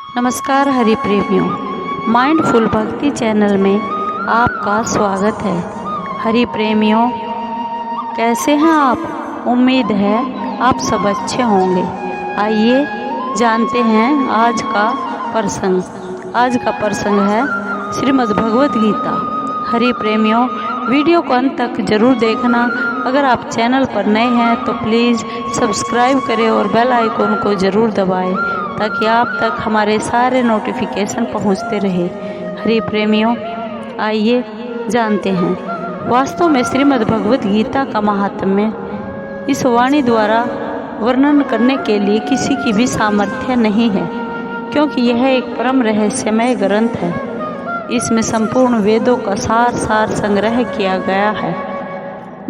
नमस्कार हरि प्रेमियों, माइंडफुल भक्ति चैनल में आपका स्वागत है। हरि प्रेमियों, कैसे हैं आप? उम्मीद है आप सब अच्छे होंगे। आइए जानते हैं आज का प्रसंग। आज का प्रसंग है श्रीमद् भगवत गीता। हरि प्रेमियों, वीडियो को अंत तक जरूर देखना। अगर आप चैनल पर नए हैं तो प्लीज़ सब्सक्राइब करें और बेल आइकन को ज़रूर दबाएं ताकि आप तक हमारे सारे नोटिफिकेशन पहुंचते रहे। हरि प्रेमियों, आइए जानते हैं। वास्तव में श्रीमद् भगवत गीता का महात्म्य इस वाणी द्वारा वर्णन करने के लिए किसी की भी सामर्थ्य नहीं है, क्योंकि यह एक परम रहस्यमय ग्रंथ है। इसमें संपूर्ण वेदों का सार संग्रह किया गया है।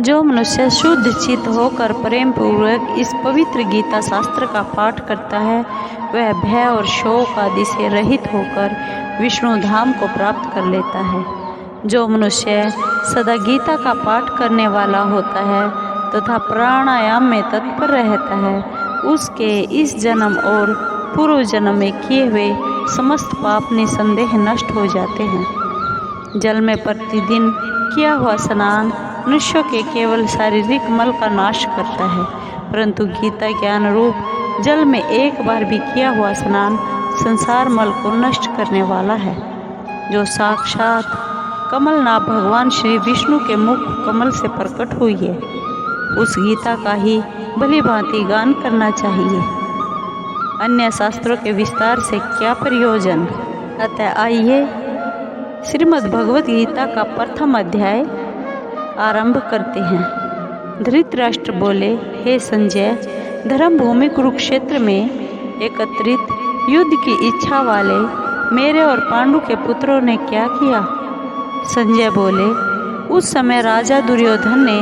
जो मनुष्य शुद्ध चित्त होकर प्रेम पूर्वक इस पवित्र गीता शास्त्र का पाठ करता है, वह भय और शोक आदि से रहित होकर विष्णु धाम को प्राप्त कर लेता है। जो मनुष्य सदा गीता का पाठ करने वाला होता है तथा प्राणायाम में तत्पर रहता है, उसके इस जन्म और पूर्व जन्म में किए हुए समस्त पाप निसंदेह नष्ट हो जाते हैं। जल में प्रतिदिन किया हुआ स्नान मनुष्य के केवल शारीरिक मल का नाश करता है, परंतु गीता के अनुरूप जल में एक बार भी किया हुआ स्नान संसार मल को नष्ट करने वाला है। जो साक्षात कमलनाभ भगवान श्री विष्णु के मुख कमल से प्रकट हुई है, उस गीता का ही भली भांति गान करना चाहिए। अन्य शास्त्रों के विस्तार से क्या प्रयोजन। अतः आइए श्रीमद् भगवत गीता का प्रथम अध्याय आरंभ करते हैं। धृतराष्ट्र बोले, हे संजय, धर्म भूमि कुरुक्षेत्र में एकत्रित युद्ध की इच्छा वाले मेरे और पांडु के पुत्रों ने क्या किया? संजय बोले, उस समय राजा दुर्योधन ने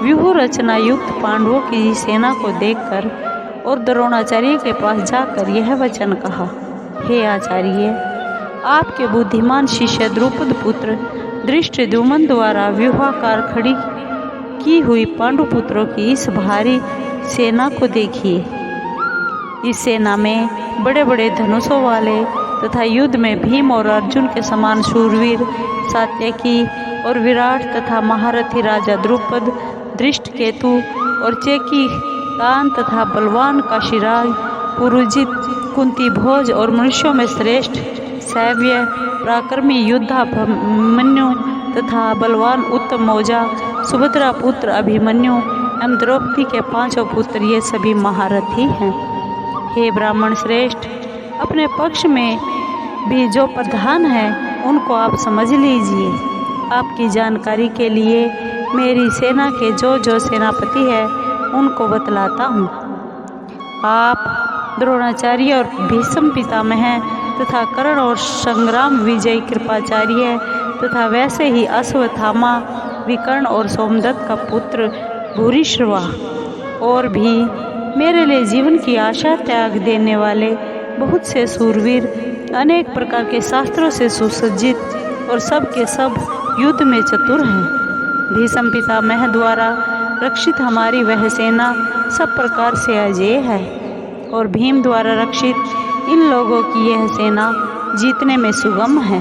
व्यूह रचना युक्त पांडवों की सेना को देखकर और द्रोणाचार्य के पास जाकर यह वचन कहा, हे आचार्य, आपके बुद्धिमान शिष्य द्रुपद पुत्र धृष्टद्युम्न द्वारा व्यूहाकार खड़ी की हुई पांडुपुत्रों की इस भारी सेना को देखिए। इस सेना में बड़े बड़े धनुषों वाले तथा युद्ध में भीम और अर्जुन के समान शूरवीर सात्यकी और विराट तथा महारथी राजा द्रुपद, धृष्टकेतु और चेकी तान तथा बलवान काशीराज, पुरुजित, कुंती भोज और मनुष्यों में श्रेष्ठ सैव्य पराक्रमी योद्धा अभिमन्यु तथा बलवान उत्तम मौजा, सुभद्रा पुत्र अभिमन्यु एवं द्रौपदी के पांचों पुत्र, ये सभी महारथी हैं। हे ब्राह्मण श्रेष्ठ, अपने पक्ष में भी जो प्रधान है उनको आप समझ लीजिए। आपकी जानकारी के लिए मेरी सेना के जो सेनापति है उनको बतलाता हूँ। आप द्रोणाचार्य और भीष्म पितामह तथा कर्ण और संग्राम विजय कृपाचार्य तथा वैसे ही अश्वत्थामा, विकर्ण और सोमदत्त का पुत्र भूरिश्रवा और भी मेरे लिए जीवन की आशा त्याग देने वाले बहुत से सूरवीर, अनेक प्रकार के शास्त्रों से सुसज्जित और सब के सब युद्ध में चतुर हैं। भीष्म पितामह द्वारा रक्षित हमारी वह सेना सब प्रकार से अजेय है और भीम द्वारा रक्षित इन लोगों की यह सेना जीतने में सुगम है।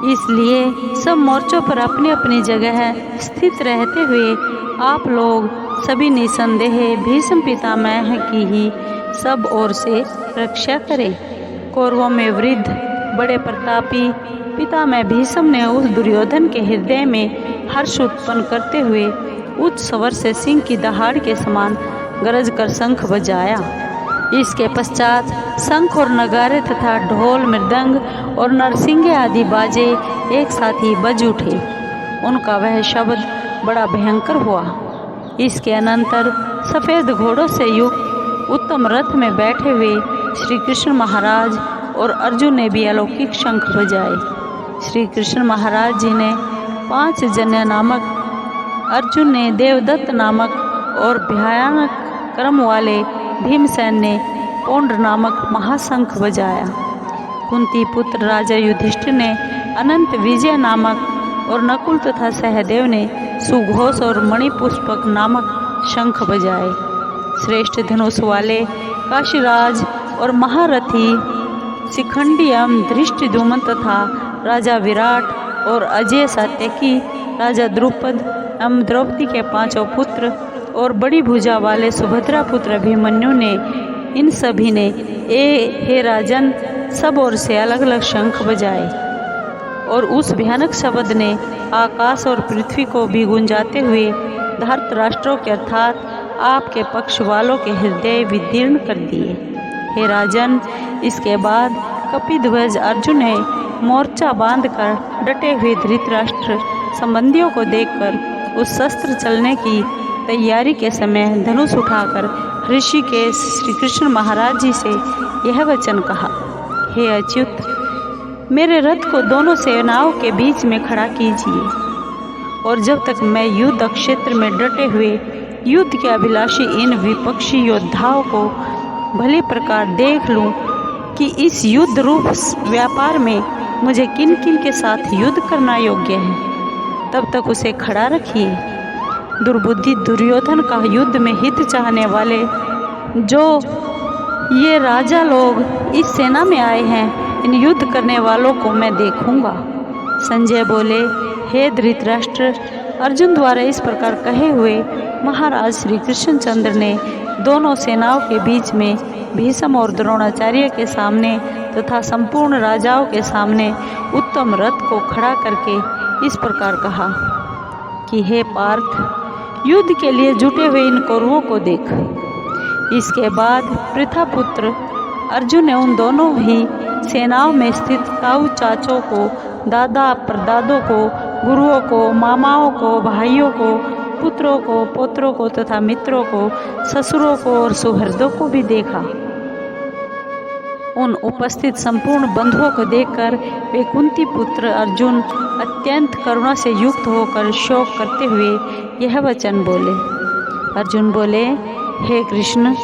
इसलिए सब मोर्चों पर अपनी अपनी जगह स्थित रहते हुए आप लोग सभी निसंदेह भीष्म पितामह की ही सब ओर से रक्षा करें। कौरवों में वृद्ध बड़े प्रतापी पितामह भीष्म ने उस दुर्योधन के हृदय में हर्ष उत्पन्न करते हुए उच्च स्वर से सिंह की दहाड़ के समान गरज कर शंख बजाया। इसके पश्चात शंख और नगारे तथा ढोल, मृदंग और नरसिंगे आदि बाजे एक साथ ही बज उठे। उनका वह शब्द बड़ा भयंकर हुआ। इसके अनंतर सफ़ेद घोड़ों से युक्त उत्तम रथ में बैठे हुए श्री कृष्ण महाराज और अर्जुन ने भी अलौकिक शंख बजाए। श्री कृष्ण महाराज जी ने पांचजन्य नामक, अर्जुन ने देवदत्त नामक और भयानक क्रम वाले भीमसेन ने पौंड नामक महाशंख बजाया। कुंती पुत्र राजा युधिष्ठिर ने अनंत विजय नामक और नकुल तथा सहदेव ने सुघोष और मणिपुष्पक नामक शंख बजाए। श्रेष्ठ धनुष वाले काशीराज और महारथी शिखंडी एवं धृष्टद्युम्न तथा राजा विराट और अजय सात्यकी, राजा द्रुपद एवं द्रौपदी के 5 पुत्र और बड़ी भुजा वाले सुभद्रा पुत्र अभिमन्यु ने, इन सभी ने हे राजन सब ओर से अलग अलग शंख बजाए और उस भयानक शब्द ने आकाश और पृथ्वी को भी गुंजाते हुए धृतराष्ट्रों के अर्थात आपके पक्ष वालों के हृदय विदीर्ण कर दिए। हे राजन, इसके बाद कपिध्वज अर्जुन ने मोर्चा बांधकर डटे हुए धृतराष्ट्र संबंधियों को देखकर उस शस्त्र चलने की तैयारी के समय धनुष उठाकर ऋषिकेश श्री कृष्ण महाराज जी से यह वचन कहा, हे अच्युत, मेरे रथ को दोनों सेनाओं के बीच में खड़ा कीजिए और जब तक मैं युद्ध क्षेत्र में डटे हुए युद्ध के अभिलाषी इन विपक्षी योद्धाओं को भली प्रकार देख लूं कि इस युद्ध रूप व्यापार में मुझे किन किन के साथ युद्ध करना योग्य है, तब तक उसे खड़ा रखिए। दुर्बुद्धि दुर्योधन का युद्ध में हित चाहने वाले जो ये राजा लोग इस सेना में आए हैं, इन युद्ध करने वालों को मैं देखूंगा। संजय बोले, हे धृतराष्ट्र, अर्जुन द्वारा इस प्रकार कहे हुए महाराज श्री कृष्णचंद्र ने दोनों सेनाओं के बीच में भीष्म और द्रोणाचार्य के सामने तथा संपूर्ण राजाओं के सामने उत्तम रथ को खड़ा करके इस प्रकार कहा कि हे पार्थ, युद्ध के लिए जुटे हुए इन कौरवों को देख। इसके बाद पृथापुत्र अर्जुन ने उन दोनों ही सेनाओं में स्थित ताऊ चाचों को, दादा परदादों को, गुरुओं को, मामाओं को, भाइयों को, पुत्रों को, पौत्रों को तथा मित्रों को, ससुरों को और सुहृदों को भी देखा। उन उपस्थित संपूर्ण बंधुओं को देखकर वे कुंती पुत्र अर्जुन अत्यंत करुणा से युक्त होकर शोक करते हुए यह वचन बोले। अर्जुन बोले, हे कृष्ण,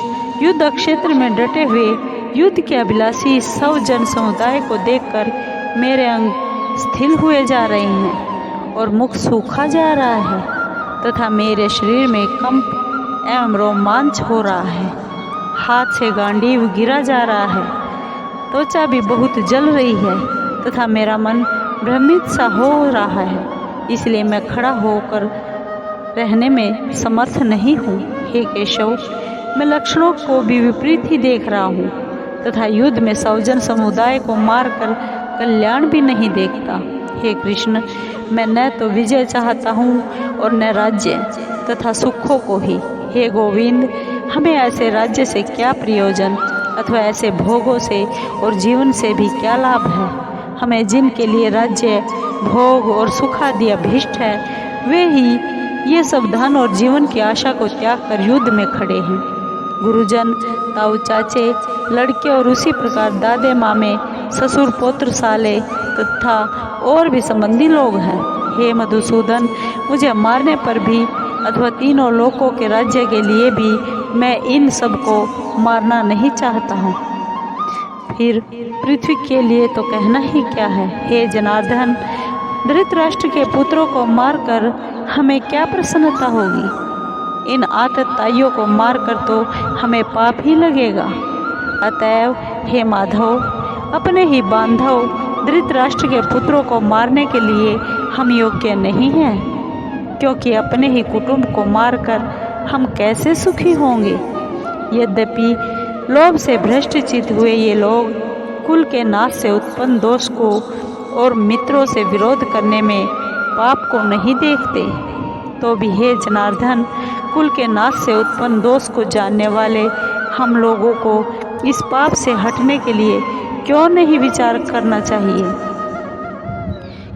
युद्ध क्षेत्र में डटे हुए युद्ध के अभिलाषी सब जन समुदाय को देखकर मेरे अंग स्थिर हुए जा रहे हैं और मुख सूखा जा रहा है तथा मेरे शरीर में कंप एवं रोमांच हो रहा है। हाथ से गांडीव गिरा जा रहा है, त्वचा भी बहुत जल रही है तथा मेरा मन भ्रमित सा हो रहा है, इसलिए मैं खड़ा होकर रहने में समर्थ नहीं हूँ। हे केशव, मैं लक्षणों को भी विपरीत ही देख रहा हूँ तथा युद्ध में सौजन समुदाय को मारकर कल्याण भी नहीं देखता। हे कृष्ण, मैं न तो विजय चाहता हूँ और न राज्य तथा सुखों को ही। हे गोविंद, हमें ऐसे राज्य से क्या प्रयोजन अथवा ऐसे भोगों से और जीवन से भी क्या लाभ है। हमें जिनके लिए राज्य, भोग और सुख आदि अभीष्ट है, वे ही ये सब धन और जीवन की आशा को त्याग कर युद्ध में खड़े हैं। गुरुजन, ताऊ चाचे, लड़के और उसी प्रकार दादे मामे, ससुर पौत्र साले तथा और भी संबंधी लोग हैं। हे मधुसूदन, मुझे मारने पर भी अथवा तीनों लोकों के राज्य के लिए भी मैं इन सब को मारना नहीं चाहता हूँ। फिर पृथ्वी के लिए तो कहना ही क्या है। हे जनार्दन, धृतराष्ट्र के पुत्रों को मारकर हमें क्या प्रसन्नता होगी। इन आतताइयों को मारकर तो हमें पाप ही लगेगा। अतएव हे माधव, अपने ही बांधव धृतराष्ट्र के पुत्रों को मारने के लिए हम योग्य नहीं हैं, क्योंकि अपने ही कुटुंब को मारकर हम कैसे सुखी होंगे। यद्यपि लोभ से भ्रष्टचित हुए ये लोग कुल के नाश से उत्पन्न दोष को और मित्रों से विरोध करने में पाप को नहीं देखते, तो भी हे जनार्दन, कुल के नाश से उत्पन्न दोष को जानने वाले हम लोगों को इस पाप से हटने के लिए क्यों नहीं विचार करना चाहिए।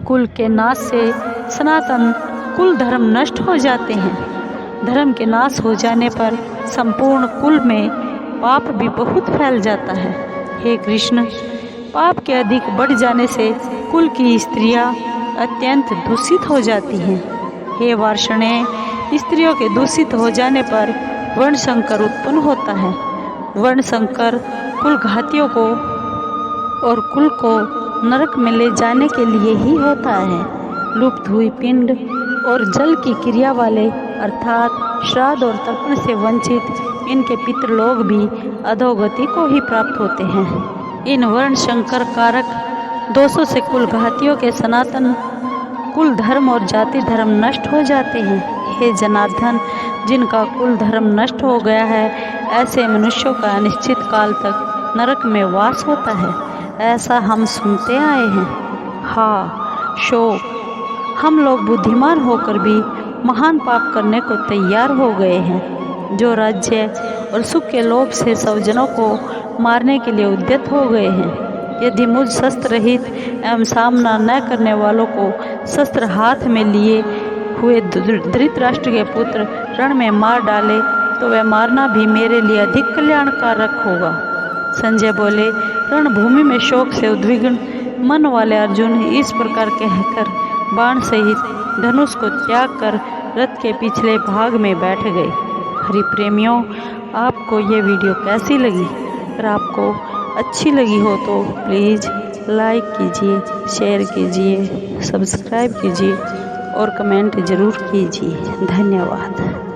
कुल के नाश से सनातन कुल धर्म नष्ट हो जाते हैं। धर्म के नाश हो जाने पर संपूर्ण कुल में पाप भी बहुत फैल जाता है। हे कृष्ण, पाप के अधिक बढ़ जाने से कुल की स्त्रियां अत्यंत दूषित हो जाती हैं। हे वार्ष्णेय, स्त्रियों के दूषित हो जाने पर वर्ण संकर उत्पन्न होता है। वर्ण संकर कुल घातियों को और कुल को नरक में ले जाने के लिए ही होता है। लुप्त हुई पिंड और जल की क्रिया वाले अर्थात श्राद्ध और तर्पण से वंचित इनके पितृलोक भी अधोगति को ही प्राप्त होते हैं। इन वर्ण संकर कारक दोषों से कुल घातियों के सनातन कुल धर्म और जाति धर्म नष्ट हो जाते हैं। हे जनार्दन, जिनका कुल धर्म नष्ट हो गया है, ऐसे मनुष्यों का अनिश्चित काल तक नरक में वास होता है, ऐसा हम सुनते आए हैं। हाँ शोक, हम लोग बुद्धिमान होकर भी महान पाप करने को तैयार हो गए हैं, जो राज्य और सुख के लोभ से स्वजनों को मारने के लिए उद्यत हो गए हैं। यदि मुझ शस्त्र रहित एवं सामना न करने वालों को शस्त्र हाथ में लिए हुए धृतराष्ट्र के पुत्र रण में मार डाले तो वह मारना भी मेरे लिए अधिक कल्याणकारक होगा। संजय बोले, रणभूमि में शोक से उद्विग्न मन वाले अर्जुन इस प्रकार कहकर बाण सहित धनुष को त्याग कर रथ के पिछले भाग में बैठ गए। हरि प्रेमियों, आपको ये वीडियो कैसी लगी? अगर आपको अच्छी लगी हो तो प्लीज़ लाइक कीजिए, शेयर कीजिए, सब्सक्राइब कीजिए और कमेंट ज़रूर कीजिए। धन्यवाद।